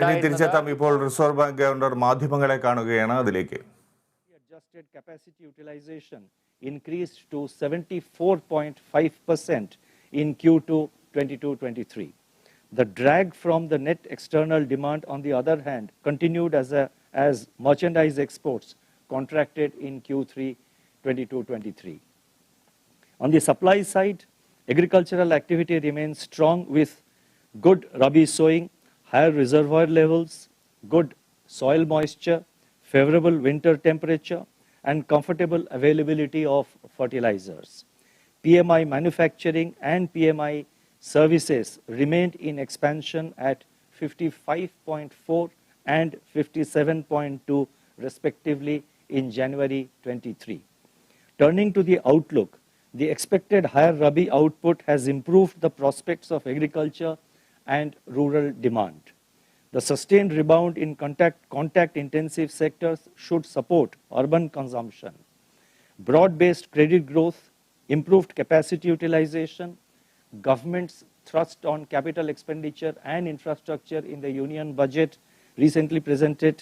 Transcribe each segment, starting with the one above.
ഇനി തിരിച്ചെത്താം. ഇപ്പോൾ റിസർവ് ബാങ്ക് ഗവർണർ മാധ്യമങ്ങളെ കാണുകയാണ്. അതിലേക്ക്. Adjusted capacity utilization increased to 74.5% in Q2 22-23. The drag from the net external demand, on the other hand, continued as merchandise exports contracted in Q3 22-23. On the supply side, agricultural activity remains strong with good rabi sowing, higher reservoir levels, good soil moisture, favorable winter temperature, and comfortable availability of fertilizers. PMI manufacturing and PMI services remained in expansion at 55.4 and 57.2 respectively in January 23. Turning to the outlook, the expected higher rabi output has improved the prospects of agriculture and rural demand. The sustained rebound in contact-intensive sectors should support urban consumption. Broad-based credit growth, improved capacity utilization, government's thrust on capital expenditure and infrastructure in the union budget recently presented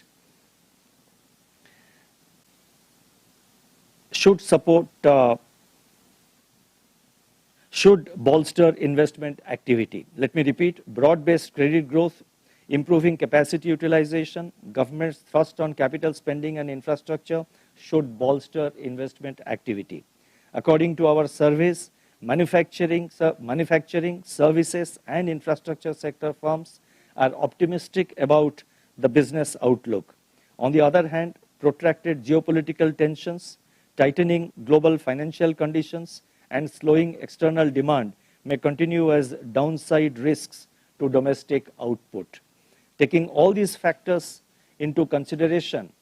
should bolster investment activity. Let me repeat, broad-based credit growth, improving capacity utilization, government's thrust on capital spending and infrastructure should bolster investment activity. According to our surveys, manufacturing, services and infrastructure sector firms are optimistic about the business outlook. On the other hand, protracted geopolitical tensions, tightening global financial conditions, and slowing external demand may continue as downside risks to domestic output. Taking all these factors into consideration,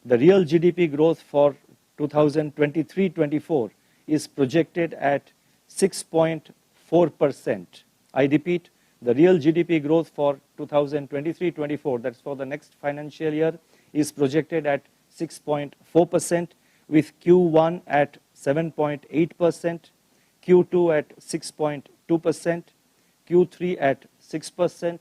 the real GDP growth for 2023-24 is projected at 6.4%. I repeat, the real GDP growth for 2023-24, that's for the next financial year, is projected at 6.4%, with Q1 at 7.8%, Q2 at 6.2%, Q3 at 6%,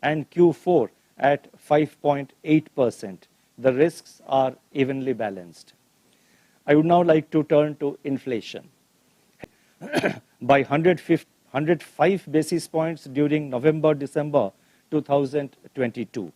and Q4 at 5.8%. The risks are evenly balanced. I would now like to turn to inflation. By 105 basis points during November-December 2022,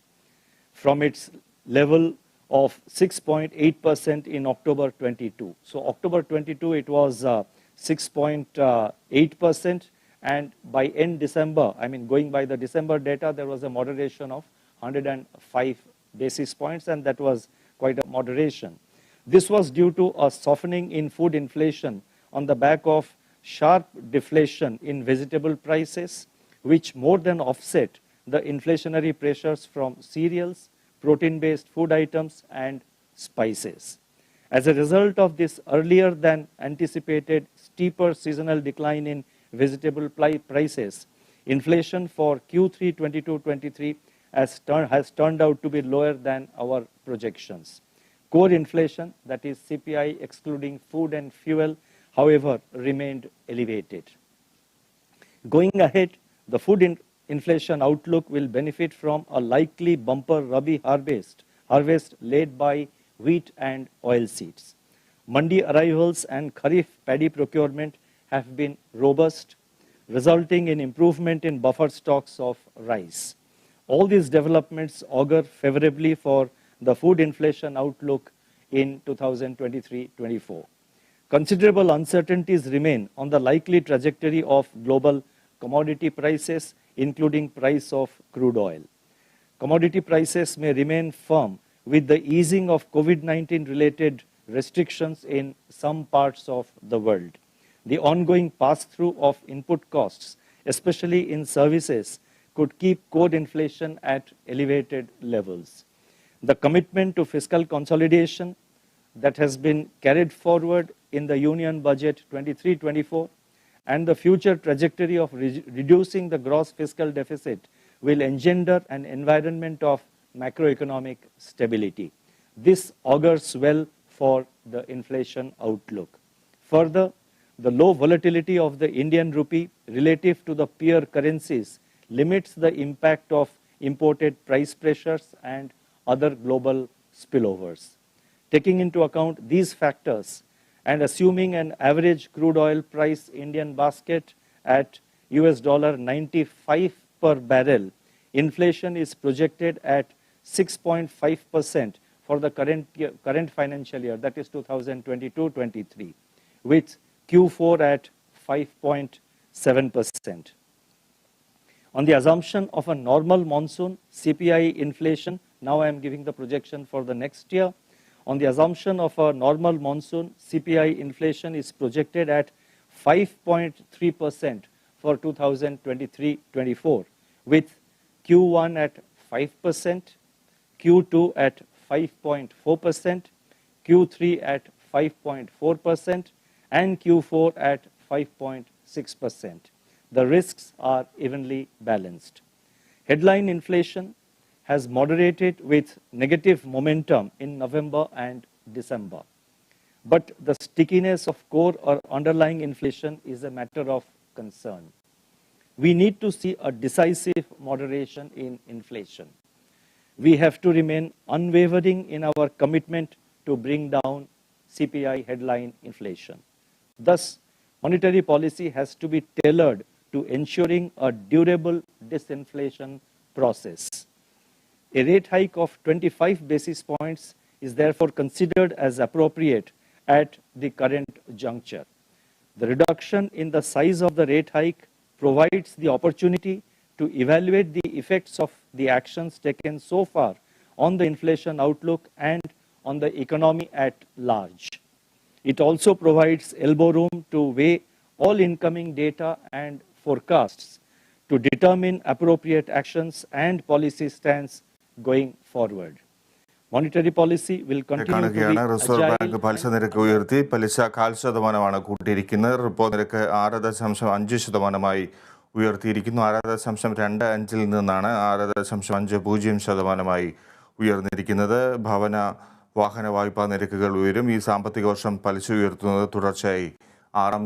from its level of 6.8% in October 22. So October 22, it was 6.8%. And by end December, going by the December data, there was a moderation of 105 basis points, and that was quite a moderation. This was due to a softening in food inflation on the back of sharp deflation in vegetable prices, which more than offset the inflationary pressures from cereals, protein-based food items, and spices. As a result of this earlier than anticipated steeper seasonal decline in vegetable prices, inflation for Q3 22-23 has turned out to be lower than our projections. Core inflation, that is CPI excluding food and fuel, however, remained elevated. Going ahead, the food inflation outlook will benefit from a likely bumper rabi harvest led by wheat and oilseeds. Mandi arrivals and kharif paddy procurement have been robust, resulting in improvement in buffer stocks of rice. All these developments augur favorably for the food inflation outlook in 2023-24. Considerable uncertainties remain on the likely trajectory of global commodity prices, including price of crude oil. Commodity prices may remain firm with the easing of COVID-19 related restrictions in some parts of the world. The ongoing pass-through of input costs, especially in services, could keep core inflation at elevated levels. The commitment to fiscal consolidation that has been carried forward in the Union Budget 23-24 and the future trajectory of reducing the gross fiscal deficit will engender an environment of macroeconomic stability. This augurs well for the inflation outlook. Further, the low volatility of the Indian rupee relative to the peer currencies limits the impact of imported price pressures and other global spillovers. Taking into account these factors and assuming an average crude oil price Indian basket at $95 per barrel, inflation is projected at 6.5% for the current financial year, that is 2022-23, with Q4 at 5.7%. On the assumption of a normal monsoon, CPI inflation, now I am giving the projection for the next year. On the assumption of a normal monsoon, CPI inflation is projected at 5.3% for 2023-24, with Q1 at 5%, Q2 at 5.4%, Q3 at 5.4%, and Q4 at 5.6%. The risks are evenly balanced. Headline inflation has moderated with negative momentum in November and December. But the stickiness of core or underlying inflation is a matter of concern. We need to see a decisive moderation in inflation. We have to remain unwavering in our commitment to bring down CPI headline inflation. Thus, monetary policy has to be tailored to ensuring a durable disinflation process. A rate hike of 25 basis points is therefore considered as appropriate at the current juncture. The reduction in the size of the rate hike provides the opportunity to evaluate the effects of the actions taken so far on the inflation outlook and on the economy at large. It also provides elbow room to weigh all incoming data and forecasts to determine appropriate actions and policy stance going forward. Monetary policy will continue to be reserve bank agile പലിശ നിരക്ക് ഉയർത്തി പലിശ 0.5% കൂട്ടിയിരിക്കുന്നത്. Repo നിരക്ക് 6.5% ഉയർത്തിയിരിക്കുന്നു. 6.25 നിന്നാണ് 6.50% ഉയർന്നിരിക്കുന്നത്. ഭവന വാഹന വായ്പാ നിരക്കുകൾ ഉയരും. ഈ സാമ്പത്തിക വർഷം പലിശ ഉയർത്തുന്നത് തുടർച്ചയായി 6